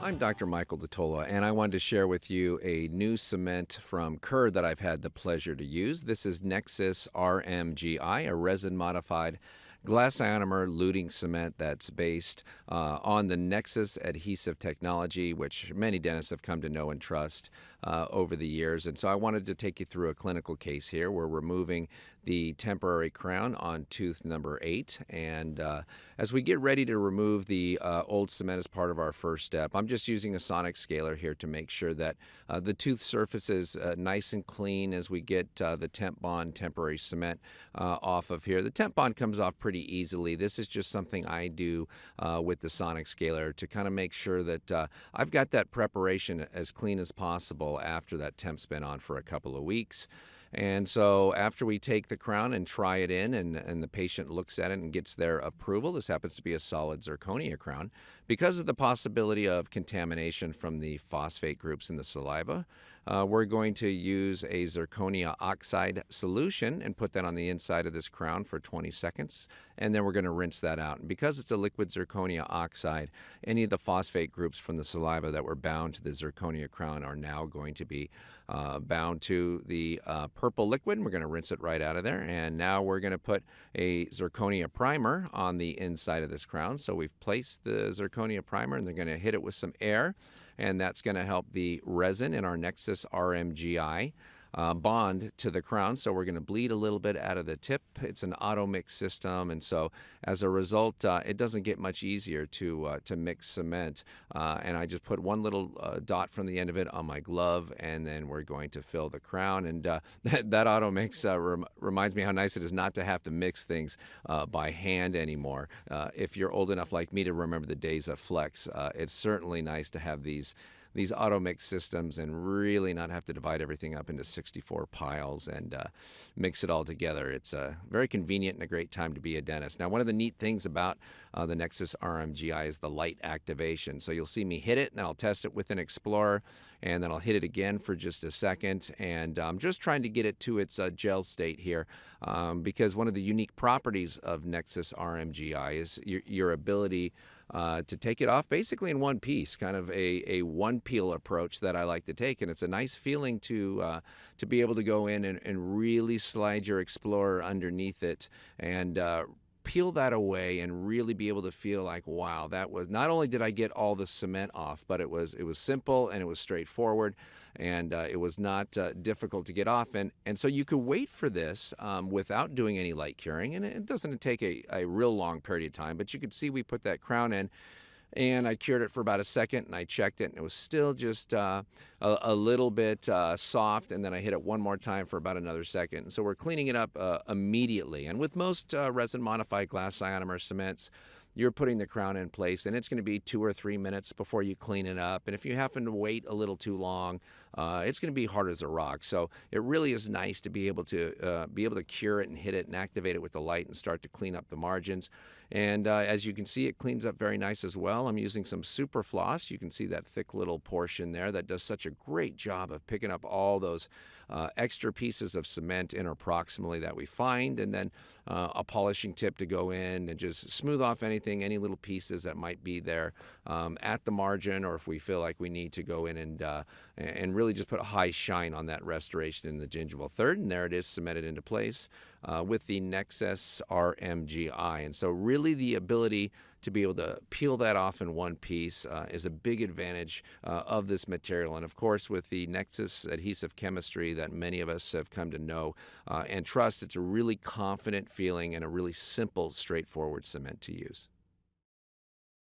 I'm Dr. Michael DeTola, and I wanted to share with you a new cement from Kerr that I've had the pleasure to use. This is Nexus RMGI, a resin-modified glass ionomer luting cement that's based on the Nexus adhesive technology, which many dentists have come to know and trust over the years. And so I wanted to take you through a clinical case here. We're removing the temporary crown on tooth number 8. And as we get ready to remove the old cement as part of our first step, I'm just using a sonic scaler here to make sure that the tooth surface is nice and clean as we get the temp bond temporary cement off of here. The temp bond comes off pretty easily. This is just something I do with the sonic scaler to kind of make sure that I've got that preparation as clean as possible after that temp's been on for a couple of weeks. And so after we take the crown and try it in and the patient looks at it and gets their approval, this happens to be a solid zirconia crown, because of the possibility of contamination from the phosphate groups in the saliva, we're going to use a zirconia oxide solution and put that on the inside of this crown for 20 seconds, and then we're going to rinse that out. And because it's a liquid zirconia oxide, any of the phosphate groups from the saliva that were bound to the zirconia crown are now going to be bound to the purple liquid, and we're going to rinse it right out of there. And now we're going to put a zirconia primer on the inside of this crown. So we've placed the zirconia primer, and they're going to hit it with some air, and that's going to help the resin in our Nexus RMGI bond to the crown. So we're going to bleed a little bit out of the tip. It's an auto mix system, and so as a result, it doesn't get much easier to mix cement. And I just put one little dot from the end of it on my glove, and then we're going to fill the crown. And that auto mix reminds me how nice it is not to have to mix things by hand anymore. If you're old enough like me to remember the days of Flex, it's certainly nice to have these auto mix systems and really not have to divide everything up into 64 piles and mix it all together. It's very convenient and a great time to be a dentist. Now, one of the neat things about the Nexus RMGI is the light activation. So you'll see me hit it, and I'll test it with an Explorer, and then I'll hit it again for just a second. And I'm just trying to get it to its gel state here because one of the unique properties of Nexus RMGI is your ability to take it off basically in one piece, kind of a one peel approach that I like to take. And it's a nice feeling to be able to go in and really slide your Explorer underneath it and peel that away and really be able to feel like, wow, that was, not only did I get all the cement off, but it was simple and it was straightforward, and it was not difficult to get off. And so you could wait for this without doing any light curing, and it doesn't take a real long period of time, but you could see we put that crown in, and I cured it for about a second, and I checked it, and it was still just a little bit soft, and then I hit it one more time for about another second. And so we're cleaning it up immediately. And with most resin-modified glass ionomer cements, you're putting the crown in place, and it's going to be 2 or 3 minutes before you clean it up. And if you happen to wait a little too long, it's going to be hard as a rock. So it really is nice to be able to cure it and hit it and activate it with the light and start to clean up the margins. And as you can see, it cleans up very nice as well. I'm using some super floss. You can see that thick little portion there that does such a great job of picking up all those extra pieces of cement interproximally that we find, and then a polishing tip to go in and just smooth off any little pieces that might be there at the margin, or if we feel like we need to go in and really just put a high shine on that restoration in the gingival third. And there it is, cemented into place with the Nexus RMGI. And so really the ability to be able to peel that off in one piece is a big advantage of this material. And of course, with the Nexus adhesive chemistry that many of us have come to know and trust, it's a really confident feeling and a really simple, straightforward cement to use.